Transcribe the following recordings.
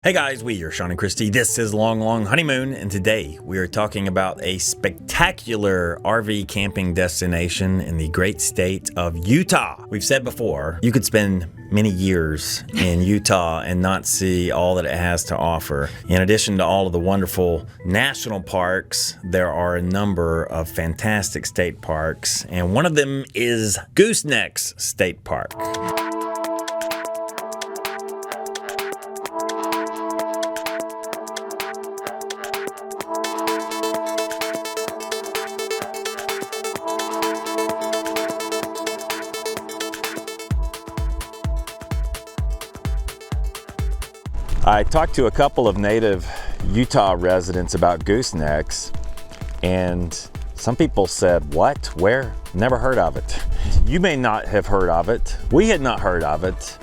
Hey guys, we are Sean and Christy. This is Long Long Honeymoon, and today we are talking about a Long Long Honeymoon, and today we are talking about a spectacular RV camping destination in the great state of Utah. We've said before, you could spend many years in Utah and not see all that it has to offer. In addition to all of the wonderful national parks, there are a number of fantastic state parks, and one of them is Goosenecks State Park. I talked to a couple of native Utah residents about goosenecks, and some people said, "What? Where? Never heard of it." You may not have heard of it. We had not heard of it,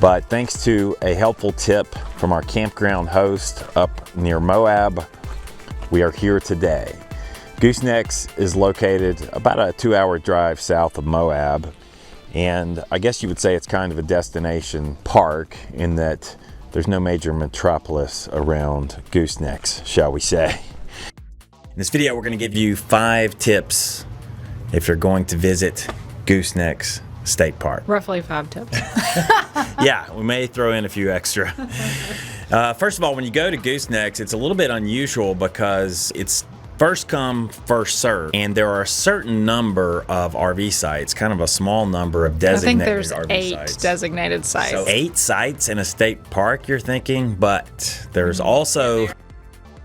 but thanks to a helpful tip from our campground host up near Moab, we are here today. Goosenecks is located about a 2-hour drive south of Moab, and I guess you would say it's kind of a destination park in that there's no major metropolis around goosenecks, shall we say. In this video, we're going to give you 5 tips if you're going to visit Goosenecks State Park. Roughly 5 tips. Yeah, we may throw in a few extra. First of all, when you go to Goosenecks, it's a little bit unusual because it's first come, first serve, and there are a certain number of RV sites, kind of a small number of designated RV sites. I think there's 8 designated sites. So 8 sites in a state park, you're thinking, but there's also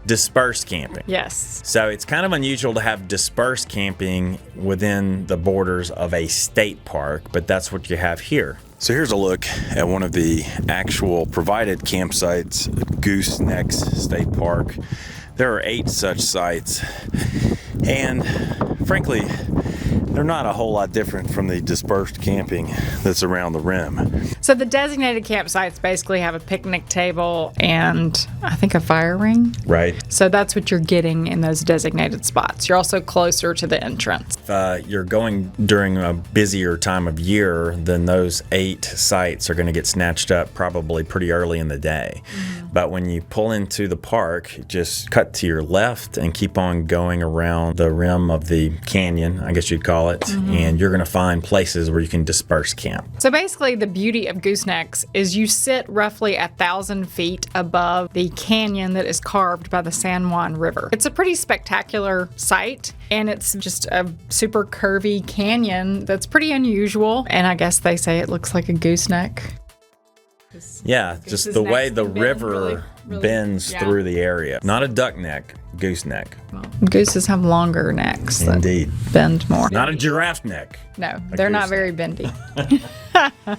dispersed camping. Yes. So it's kind of unusual to have dispersed camping within the borders of a state park, but that's what you have here. So here's a look at one of the actual provided campsites, Goosenecks State Park. There are 8 such sites, and frankly, they're not a whole lot different from the dispersed camping that's around the rim. So the designated campsites basically have a picnic table and I think a fire ring. Right. So that's what you're getting in those designated spots. You're also closer to the entrance. If you're going during a busier time of year, then those 8 sites are going to get snatched up probably pretty early in the day. Mm-hmm. But when you pull into the park, just cut to your left and keep on going around the rim of the canyon, I guess you'd call it, and you're going to find places where you can disperse camp. So basically the beauty of Goosenecks is you sit roughly 1,000 feet above the canyon that is carved by the San Juan River. It's a pretty spectacular site, and it's just a super curvy canyon that's pretty unusual, and I guess they say it looks like a gooseneck. Yeah, just the way the river bends through the area. Not a duck neck, gooseneck. Well, gooses have longer necks that Indeed. bend more. Not a giraffe neck. No, they're not very bendy.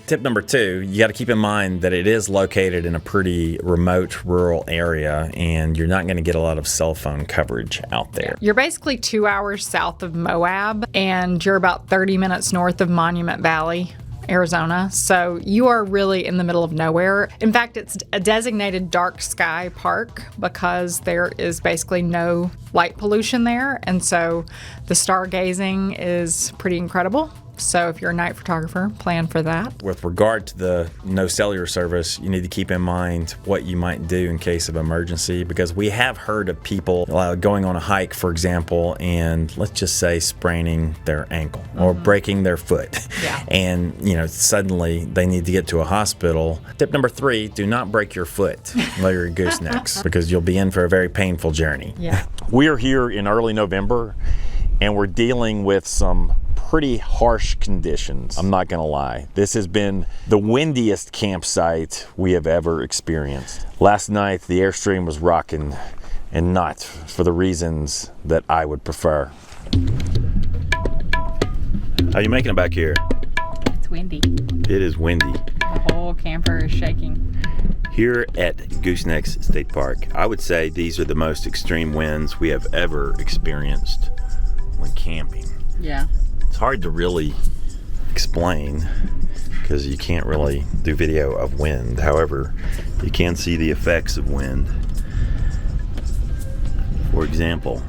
Tip number 2, you got to keep in mind that it is located in a pretty remote rural area, and you're not going to get a lot of cell phone coverage out there. You're basically 2 hours south of Moab, and you're about 30 minutes north of Monument Valley, Arizona. So you are really in the middle of nowhere. In fact, it's a designated dark sky park because there is basically no light pollution there. And so the stargazing is pretty incredible. So if you're a night photographer, plan for that. With regard to the no cellular service, you need to keep in mind what you might do in case of emergency, because we have heard of people going on a hike, for example, and let's just say spraining their ankle or breaking their foot. Yeah. And, suddenly they need to get to a hospital. Tip number 3, do not break your foot while you're at Goosenecks because you'll be in for a very painful journey. Yeah. We are here in early November, and we're dealing with some pretty harsh conditions. I'm not gonna lie. This has been the windiest campsite we have ever experienced. Last night, the Airstream was rocking, and not for the reasons that I would prefer. How you making it back here? It's windy. It is windy. The whole camper is shaking. Here at Goosenecks State Park, I would say these are the most extreme winds we have ever experienced when camping. Yeah. It's hard to really explain because you can't really do video of wind. However, you can see the effects of wind. For example,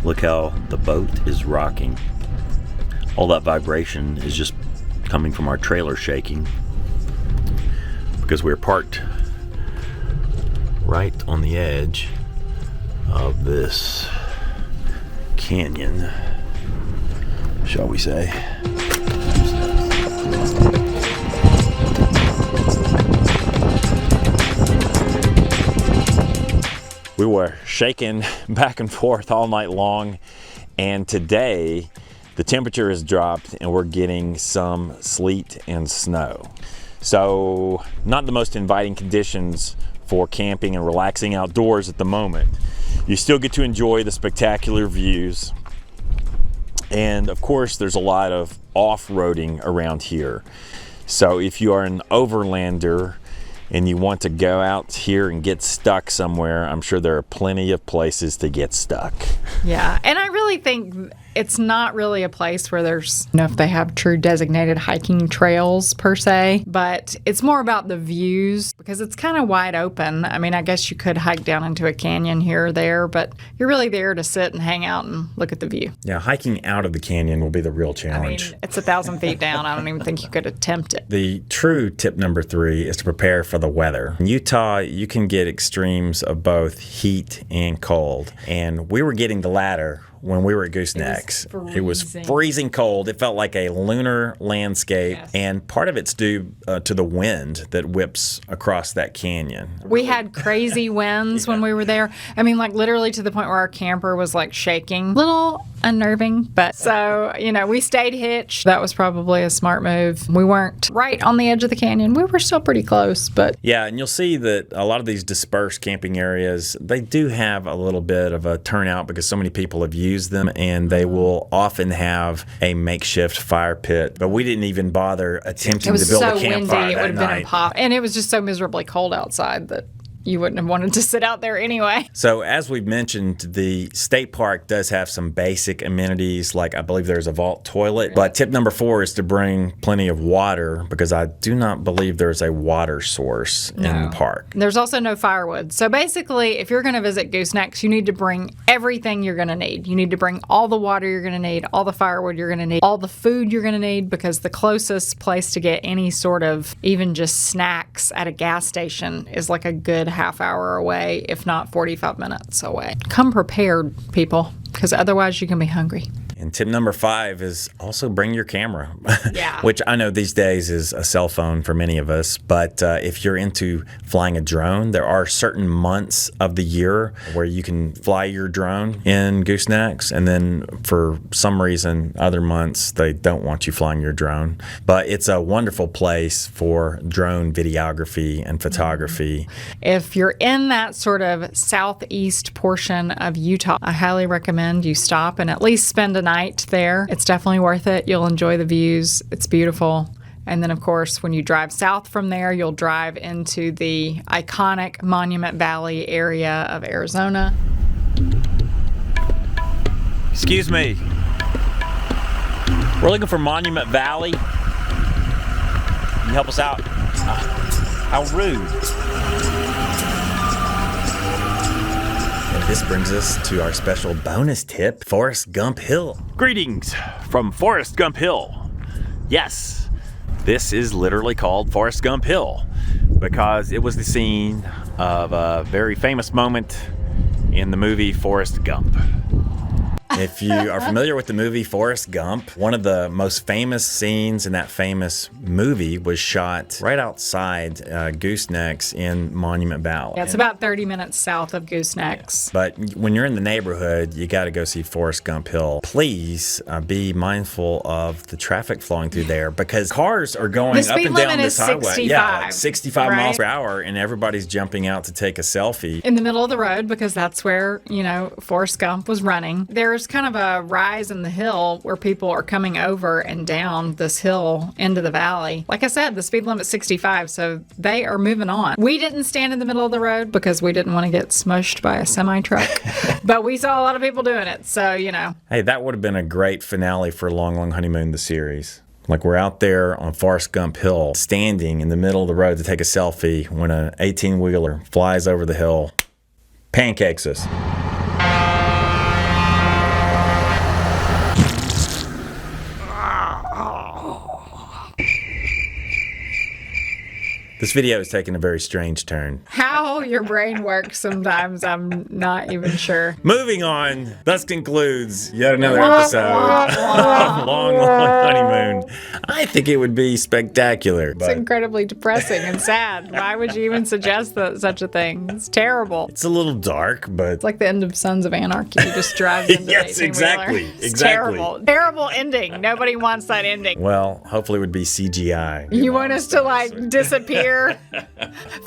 look how the boat is rocking. All that vibration is just coming from our trailer shaking because we're parked right on the edge of this canyon, shall we say. We were shaking back and forth all night long, and today the temperature has dropped and we're getting some sleet and snow. So not the most inviting conditions for camping and relaxing outdoors at the moment. You still get to enjoy the spectacular views, and of course there's a lot of off-roading around here. So if you are an overlander and you want to go out here and get stuck somewhere, I'm sure there are plenty of places to get stuck. Yeah, and I really think it's not really a place where there's, if they have true designated hiking trails per se, but it's more about the views because it's kind of wide open. I mean, I guess you could hike down into a canyon here or there, but you're really there to sit and hang out and look at the view. Yeah, hiking out of the canyon will be the real I mean, challenge. it's 1,000 feet down. I don't even think you could attempt it. The true tip number 3 is to prepare for the weather. In Utah, you can get extremes of both heat and cold, and we were getting the latter when we were at Goosenecks. It was freezing cold. It felt like a lunar landscape, Yes. and part of it's due to the wind that whips across that canyon. We had crazy winds when we were there. I mean, like literally to the point where our camper was like shaking. Little unnerving, but so, we stayed hitched. That was probably a smart move. We weren't right on the edge of the canyon. We were still pretty close, but Yeah, and you'll see that a lot of these dispersed camping areas, they do have a little bit of a turnout because so many people have used them, and they will often have a makeshift fire pit. But we didn't even bother attempting it was to build so a campfire windy. It that would have been night. impossible. And it was just so miserably cold outside that you wouldn't have wanted to sit out there anyway. So as we've mentioned, the state park does have some basic amenities, like I believe there's a vault toilet. But tip number 4 is to bring plenty of water, because I do not believe there's a water source in the park. There's also no firewood. So basically, if you're going to visit Goosenecks, you need to bring everything you're going to need. You need to bring all the water you're going to need, all the firewood you're going to need, all the food you're going to need, because the closest place to get any sort of even just snacks at a gas station is like a good half hour away, if not 45 minutes away. Come prepared, people, because otherwise you can be hungry. And tip number 5 is also bring your camera, Yeah. which I know these days is a cell phone for many of us. But if you're into flying a drone, there are certain months of the year where you can fly your drone in Goosenecks. And then for some reason, other months, they don't want you flying your drone. But it's a wonderful place for drone videography and photography. If you're in that sort of southeast portion of Utah, I highly recommend you stop and at least spend a night there. It's definitely worth it. You'll enjoy the views. It's beautiful. And then, of course, when you drive south from there, you'll drive into the iconic Monument Valley area of Arizona. Excuse me. We're looking for Monument Valley. Can you help us out? How rude. And this brings us to our special bonus tip, Forrest Gump Hill. Greetings from Forrest Gump Hill. Yes, this is literally called Forrest Gump Hill because it was the scene of a very famous moment in the movie Forrest Gump. If you are familiar with the movie Forrest Gump, one of the most famous scenes in that famous movie was shot right outside Goosenecks in Monument Valley. Yeah, it's about 30 minutes south of Goosenecks. But when you're in the neighborhood, you got to go see Forrest Gump Hill. Please be mindful of the traffic flowing through there because cars are going The up speed and down limit this is highway. 65, Yeah, like 65 right? miles per hour, and everybody's jumping out to take a selfie. In the middle of the road, because that's where, Forrest Gump was running. There's kind of a rise in the hill where people are coming over and down this hill into the valley. Like I said, the speed limit's 65, so they are moving on. We didn't stand in the middle of the road because we didn't want to get smushed by a semi-truck, but we saw a lot of people doing it, so, Hey, that would have been a great finale for Long, Long Honeymoon, the series. Like we're out there on Forrest Gump Hill, standing in the middle of the road to take a selfie when an 18-wheeler flies over the hill, pancakes us. This video is taking a very strange turn. How your brain works sometimes, I'm not even sure. Moving on, thus concludes yet another episode of Long, Long Honeymoon. I think it would be spectacular, It's but incredibly depressing and sad. Why would you even suggest such a thing? It's terrible. it's a little dark, but It's like the end of Sons of Anarchy. He just drives into Yes, 18-wheeler. exactly, It's exactly. terrible. Terrible ending. Nobody wants that ending. well, hopefully it would be CGI. You want us to like disappear,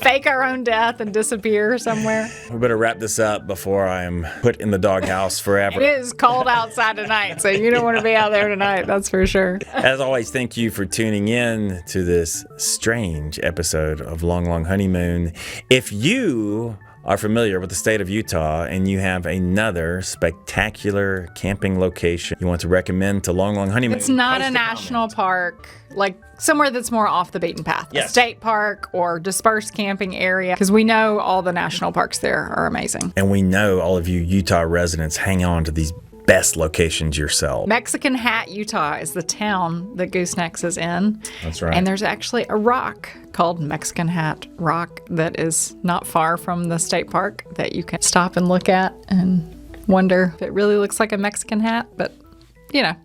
fake our own death and disappear somewhere? We better wrap this up before I am put in the doghouse forever. It is cold outside tonight, so you don't want to be out there tonight, that's for sure. As always, thank you for tuning in to this strange episode of Long, Long Honeymoon. If you are familiar with the state of Utah and you have another spectacular camping location you want to recommend to Long, Long Honeymoon, It's not post a national park, like somewhere that's more off the beaten path. Yes. A state park or dispersed camping area, because we know all the national parks there are amazing. And we know all of you Utah residents hang on to these best locations yourself. Mexican Hat, Utah is the town that Goosenecks is in. That's right. And there's actually a rock called Mexican Hat Rock that is not far from the state park that you can stop and look at and wonder if it really looks like a Mexican hat, but you know.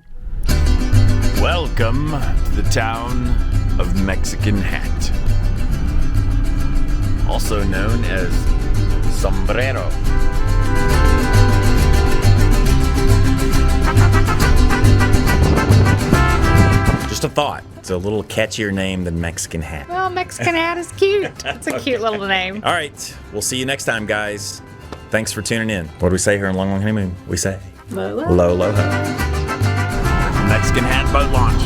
Welcome to the town of Mexican Hat, also known as Sombrero. Just a thought. It's a little catchier name than Mexican Hat. Well, Mexican Hat is cute. It's a cute little name. All right, we'll see you next time, guys. Thanks for tuning in. What do we say here in Long, Long Honeymoon? We say Lola. Lo, lo, ho. Mexican Hat boat launch.